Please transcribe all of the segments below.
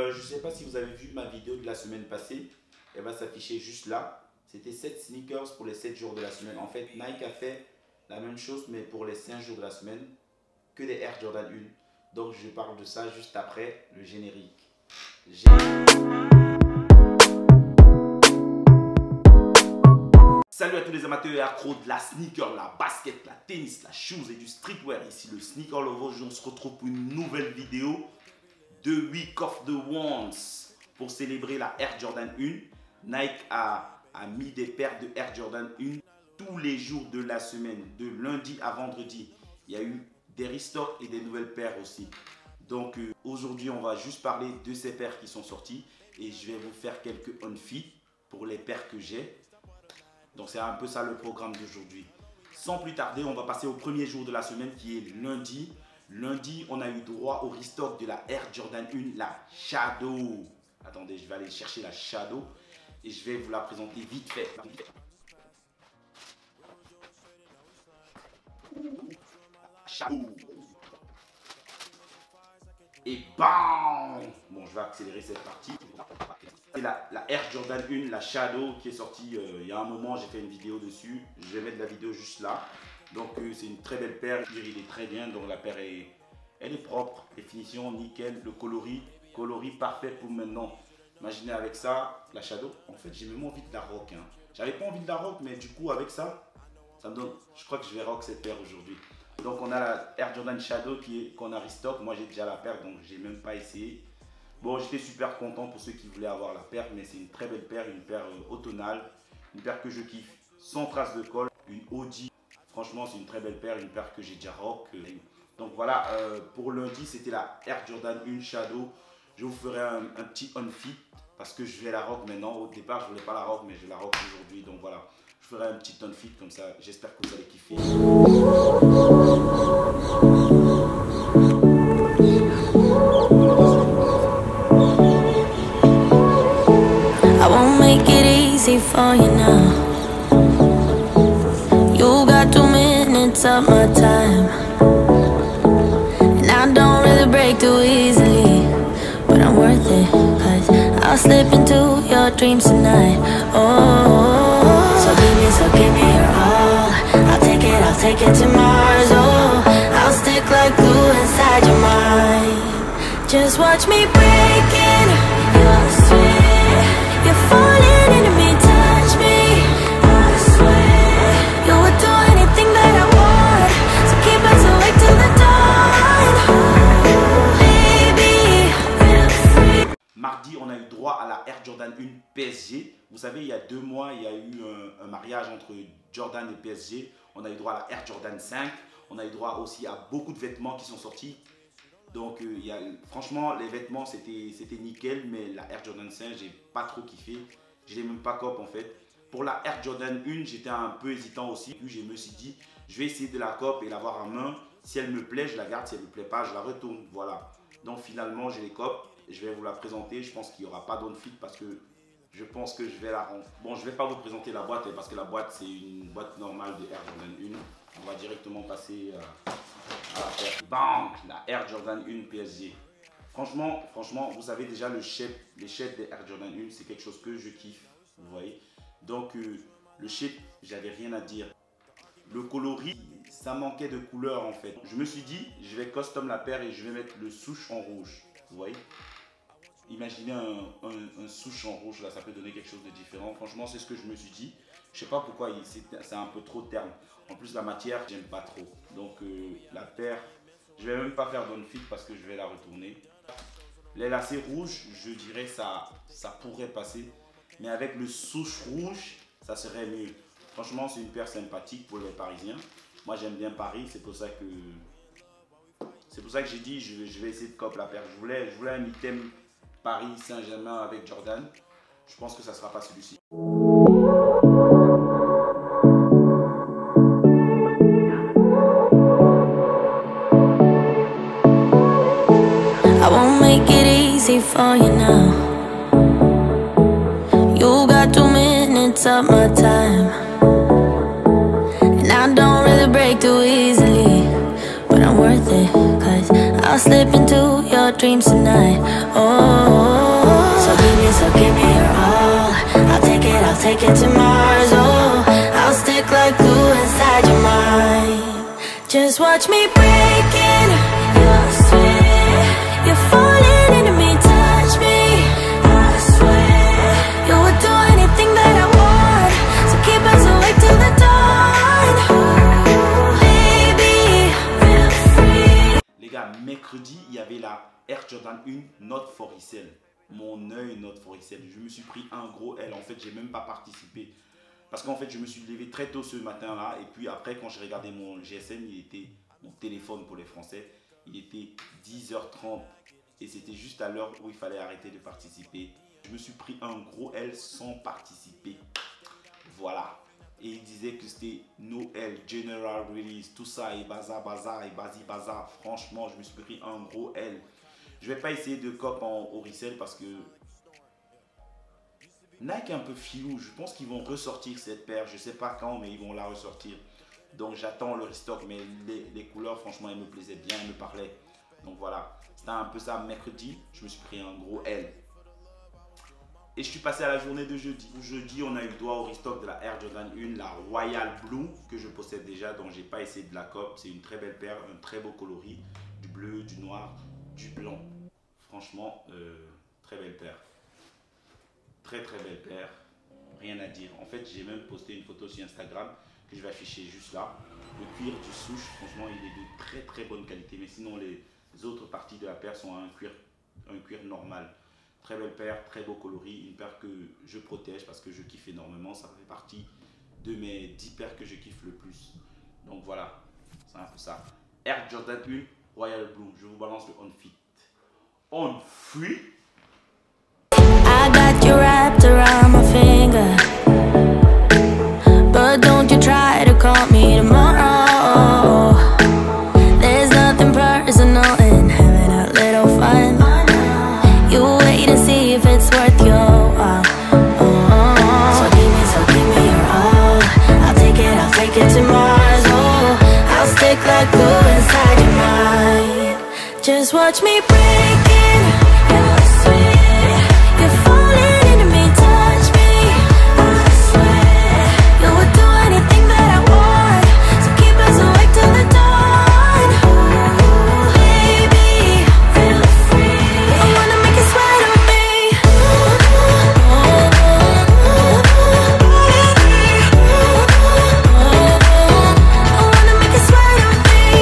Je ne sais pas si vous avez vu ma vidéo de la semaine passée. Elle va s'afficher juste là. C'était 7 sneakers pour les 7 jours de la semaine. En fait, Nike a fait la même chose, mais pour les 5 jours de la semaine, que des Air Jordan 1. Donc, je parle de ça juste après le générique. Salut à tous les amateurs et accros de la sneaker, la basket, la tennis, la shoes et du streetwear. Ici le Sneaker Lover. Aujourd'hui, on se retrouve pour une nouvelle vidéo de Week of the Ones. Pour célébrer la Air Jordan 1, Nike a mis des paires de Air Jordan 1 tous les jours de la semaine, de lundi à vendredi. Il y a eu des restocks et des nouvelles paires aussi. Donc aujourd'hui, on va juste parler de ces paires qui sont sorties et je vais vous faire quelques on-fit pour les paires que j'ai. Donc c'est un peu ça le programme d'aujourd'hui. Sans plus tarder, on va passer au premier jour de la semaine qui est lundi. Lundi, on a eu droit au restock de la Air Jordan 1, la Shadow. Attendez, je vais aller chercher la Shadow et je vais vous la présenter vite fait. Shadow. Et bam! Bon, je vais accélérer cette partie. C'est la Air Jordan 1, la Shadow, qui est sortie il y a un moment. J'ai fait une vidéo dessus. Je vais mettre la vidéo juste là. Donc, c'est une très belle paire. Il est très bien. Donc, la paire elle est propre. Les finitions, nickel. Le coloris parfait pour maintenant. Imaginez avec ça, la Shadow. En fait, j'ai même envie de la rock. Hein. J'avais pas envie de la rock, mais du coup, avec ça, ça me donne. Je crois que je vais rock cette paire aujourd'hui. Donc on a la Air Jordan Shadow qu'on a restock. Moi j'ai déjà la paire, donc j'ai même pas essayé. Bon, j'étais super content pour ceux qui voulaient avoir la paire, mais c'est une très belle paire, une paire automnale, une paire que je kiffe, sans trace de colle, une OG. Franchement, c'est une très belle paire, une paire que j'ai déjà rock. Donc voilà, pour lundi, c'était la Air Jordan 1 Shadow. Je vous ferai un petit on-fit parce que je vais la rock maintenant. Au départ, je voulais pas la rock, mais je la rock aujourd'hui. Donc voilà, je ferai un petit on-fit comme ça. J'espère que vous allez kiffer. For you now, you got 2 minutes of my time, and I don't really break too easily, but I'm worth it, cause I'll slip into your dreams tonight. Oh, so give me your all. I'll take it to Mars. Oh, I'll stick like glue inside your mind. Just watch me breaking your sweat. You're falling into me. Mardi, on a eu droit à la Air Jordan 1 PSG. Vous savez, il y a 2 mois, il y a eu un mariage entre Jordan et PSG. On a eu droit à la Air Jordan 5. On a eu droit aussi à beaucoup de vêtements qui sont sortis. Donc, franchement, les vêtements, c'était nickel. Mais la Air Jordan 5, j'ai pas trop kiffé. Je l'ai même pas cop en fait. Pour la Air Jordan 1, j'étais un peu hésitant aussi. Puis je me suis dit, je vais essayer de la cop et l'avoir en main. Si elle me plaît, je la garde. Si elle ne me plaît pas, je la retourne. Voilà. Donc, finalement, je les cop. Je vais vous la présenter. Je pense qu'il n'y aura pas d'on-fit parce que je pense que je vais la rendre. Bon, je ne vais pas vous présenter la boîte parce que la boîte, c'est une boîte normale de Air Jordan 1. On va directement passer à la paire. Bam! La Air Jordan 1 PSG. Franchement, vous savez déjà les shapes des Air Jordan 1, c'est quelque chose que je kiffe. Vous voyez? Donc, le shape, j'avais rien à dire. Le coloris, ça manquait de couleur en fait. Je me suis dit, je vais custom la paire et je vais mettre le souche en rouge. Vous voyez? Imaginez un souche en rouge, là, ça peut donner quelque chose de différent. Franchement, c'est ce que je me suis dit. Je sais pas pourquoi, c'est un peu trop terne. En plus, la matière, j'aime pas trop. Donc, la paire, je vais même pas faire d'on-fit parce que je vais la retourner. Les lacets rouges, je dirais ça pourrait passer. Mais avec le souche rouge, ça serait mieux. Franchement, c'est une paire sympathique pour les Parisiens. Moi, j'aime bien Paris, c'est pour ça que j'ai dit je vais essayer de cop la paire. Je voulais un item Paris Saint-Germain avec Jordan. Je pense que ça ne sera pas celui-ci. I won't make it easy for you now. You got 2 minutes of my time, and I don't really break too easily, but I'm worth it, cause I'll slip into your dreams tonight. Oh. watch me breaking your sweat. You're falling into me, touch me, I swear. You would do anything that I want, so keep us awake till the dawn. Baby, feel free. Les gars, mercredi, il y avait la Air Jordan 1 Not For Resale. Mon œil Not For Resale. Je me suis pris un gros L. En fait, j'ai même pas participé. Parce qu'en fait, je me suis levé très tôt ce matin-là. Et puis après, quand j'ai regardé mon GSM, il était, mon téléphone pour les Français, il était 10h30. Et c'était juste à l'heure où il fallait arrêter de participer. Je me suis pris un gros L sans participer. Voilà. Et il disait que c'était Noël, General Release, tout ça, et bazar, et bazar. Franchement, je me suis pris un gros L. Je vais pas essayer de cop au resell parce que Nike est un peu filou. Je pense qu'ils vont ressortir cette paire. Je sais pas quand, mais ils vont la ressortir. Donc j'attends le restock. Mais les couleurs, franchement, elles me plaisaient bien, elles me parlaient. Donc voilà, c'était un peu ça. Mercredi, je me suis pris un gros L. Et je suis passé à la journée de jeudi. Jeudi, on a eu le droit au restock de la Air Jordan 1, la Royal Blue, que je possède déjà, donc j'ai pas essayé de la cop. C'est une très belle paire, un très beau coloris, du bleu, du noir, du blanc. Franchement, très belle paire. Très belle paire, rien à dire. En fait, j'ai même posté une photo sur Instagram que je vais afficher juste là. Le cuir du souche, franchement, il est de très bonne qualité. Mais sinon, les autres parties de la paire sont un cuir normal. Très belle paire, très beau coloris, une paire que je protège parce que je kiffe énormément. Ça fait partie de mes 10 paires que je kiffe le plus. Donc voilà, c'est un peu ça. Air Jordan 1 Royal Blue, je vous balance le On Fit. On Fit. I got you wrapped around my finger, but don't you try to call me tomorrow. There's nothing personal in having a little fun. You wait and see if it's worth your while. So give me your all. I'll take it to Mars. Oh, I'll stick like glue inside your mind. Just watch me breaking your sweat. You're falling into me, touch me, I swear. You would do anything that I want, so keep us awake till the dawn. Baby, feel free. I wanna make you sweat on me. I wanna make you sweat on me.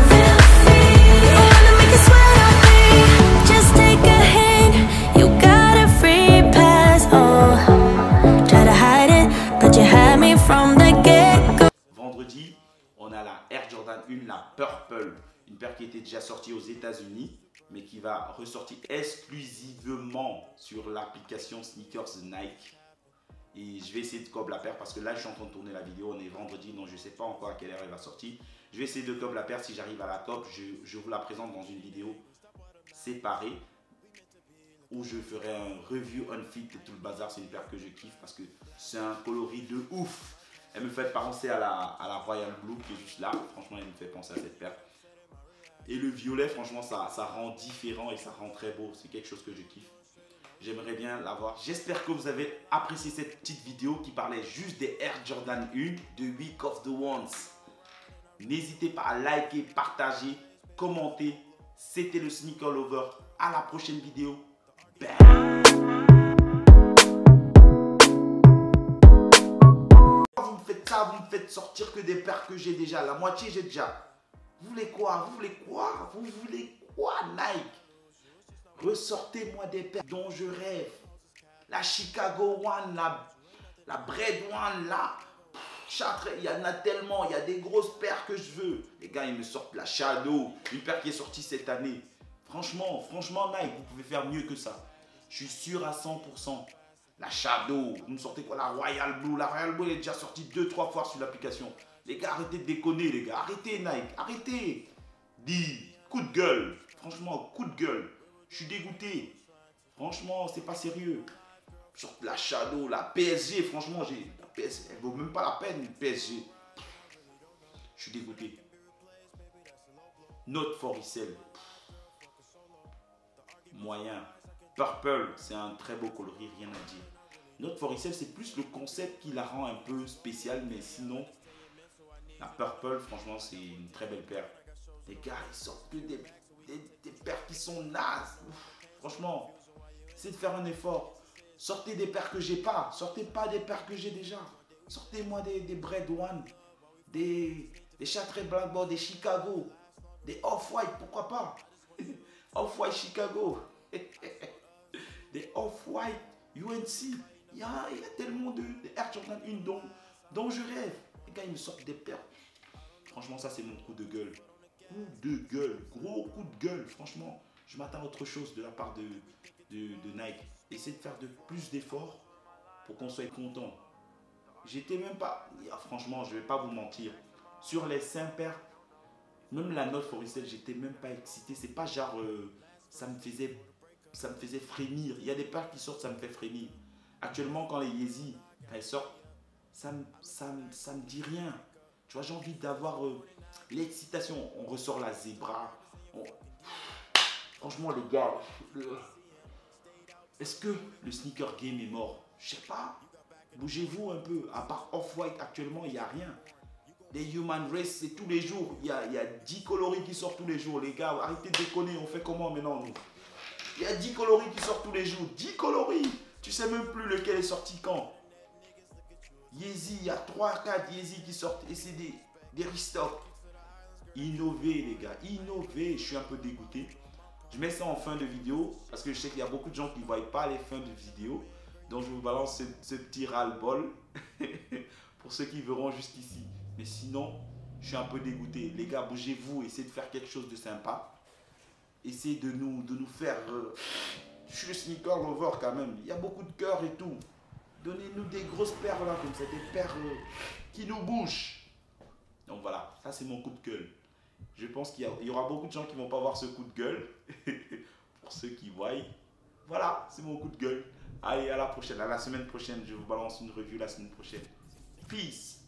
Feel free. I wanna make you sweat on me. Just take a hint, you got a free pass. Oh, try to hide it, but you had me from the get-go. Vendredi, on a la Air Jordan 1, la Purple. Une paire qui était déjà sortie aux États-Unis, mais qui va ressortir exclusivement sur l'application Sneakers de Nike. Et je vais essayer de cob la paire parce que là, je suis en train de tourner la vidéo. On est vendredi, donc je ne sais pas encore à quelle heure elle va sortir. Je vais essayer de cob la paire. Si j'arrive à la cob, je vous la présente dans une vidéo séparée où je ferai un review on fit et tout le bazar. C'est une paire que je kiffe parce que c'est un coloris de ouf. Elle me fait penser à la Royal Blue qui est juste là. Franchement, elle me fait penser à cette paire. Et le violet, franchement, ça rend différent et ça rend très beau. C'est quelque chose que je kiffe. J'aimerais bien l'avoir. J'espère que vous avez apprécié cette petite vidéo qui parlait juste des Air Jordan 1 de Week of the Ones. N'hésitez pas à liker, partager, commenter. C'était le Sneaker Lover. À la prochaine vidéo. Bam. Vous me faites ça, vous me faites sortir que des paires que j'ai déjà. La moitié, j'ai déjà. Vous voulez quoi? Vous voulez quoi? Vous voulez quoi, Nike? Ressortez-moi des paires dont je rêve. La Chicago One, la Bread One, la Chartres, il y en a tellement. Il y a des grosses paires que je veux. Les gars, ils me sortent la Shadow, une paire qui est sortie cette année. Franchement, Nike, vous pouvez faire mieux que ça. Je suis sûr à 100%. La Shadow, vous me sortez quoi? La Royal Blue. La Royal Blue, elle est déjà sortie 2-3 fois sur l'application. Les gars, arrêtez de déconner, les gars. Arrêtez, Nike. Arrêtez. Dis, coup de gueule. Franchement, coup de gueule. Je suis dégoûté. Franchement, c'est pas sérieux. Sur la Shadow, la PSG, franchement, la PSG, elle vaut même pas la peine, une PSG. Je suis dégoûté. Not For Resale. Moyen. Purple, c'est un très beau coloris, rien à dire. Notre Foricel, c'est plus le concept qui la rend un peu spéciale, mais sinon, la Purple, franchement, c'est une très belle paire. Les gars, ils sortent que des paires qui sont nazes. Franchement, c'est de faire un effort. Sortez des paires que j'ai pas. Sortez pas des paires que j'ai déjà. Sortez-moi des Bread One, des Châtelet Blackboard, des Chicago, des Off-White, pourquoi pas. Off-White Chicago, des Off-White UNC. Il y a tellement de Air Jordan 1 dont je rêve. Les gars, ils me sortent des paires. Franchement, ça, c'est mon coup de gueule. Coup de gueule, gros coup de gueule. Franchement, je m'attends à autre chose de la part de Nike. Essayez de faire plus d'efforts pour qu'on soit content. J'étais même pas... Franchement, je vais pas vous mentir. Sur les 5 paires, même la North Foricel, j'étais même pas excité. C'est pas genre... ça me faisait frémir. Il y a des paires qui sortent, ça me fait frémir. Actuellement, quand les Yeezy, quand elles sortent, ça me dit rien. Tu vois, j'ai envie d'avoir l'excitation. On ressort la Zebra. Franchement, les gars, est-ce que le sneaker game est mort? Je sais pas. Bougez-vous un peu. À part Off-White, actuellement, il n'y a rien. Les Human Race, c'est tous les jours. Il y a 10 coloris qui sortent tous les jours. Les gars, arrêtez de déconner. On fait comment maintenant, nous? Il y a 10 coloris qui sortent tous les jours. 10 coloris. Tu sais même plus lequel est sorti quand. Yeezy, il y a 3-4 Yeezy qui sortent. Et c'est des restocks. Innover, les gars. Innover. Je suis un peu dégoûté. Je mets ça en fin de vidéo. Parce que je sais qu'il y a beaucoup de gens qui ne voient pas les fins de vidéo. Donc je vous balance ce petit ras-le-bol. Pour ceux qui verront juste ici. Mais sinon, je suis un peu dégoûté. Les gars, bougez-vous. Essayez de faire quelque chose de sympa. Essayez de nous faire... je suis le sneaker lover quand même. Il y a beaucoup de cœur et tout. Donnez-nous des grosses paires là, comme ça. Des paires qui nous bougent. Donc voilà, ça c'est mon coup de gueule. Je pense qu'il y aura beaucoup de gens qui ne vont pas voir ce coup de gueule. Pour ceux qui voient. Voilà, c'est mon coup de gueule. Allez, à la prochaine. À la semaine prochaine. Je vous balance une revue la semaine prochaine. Peace.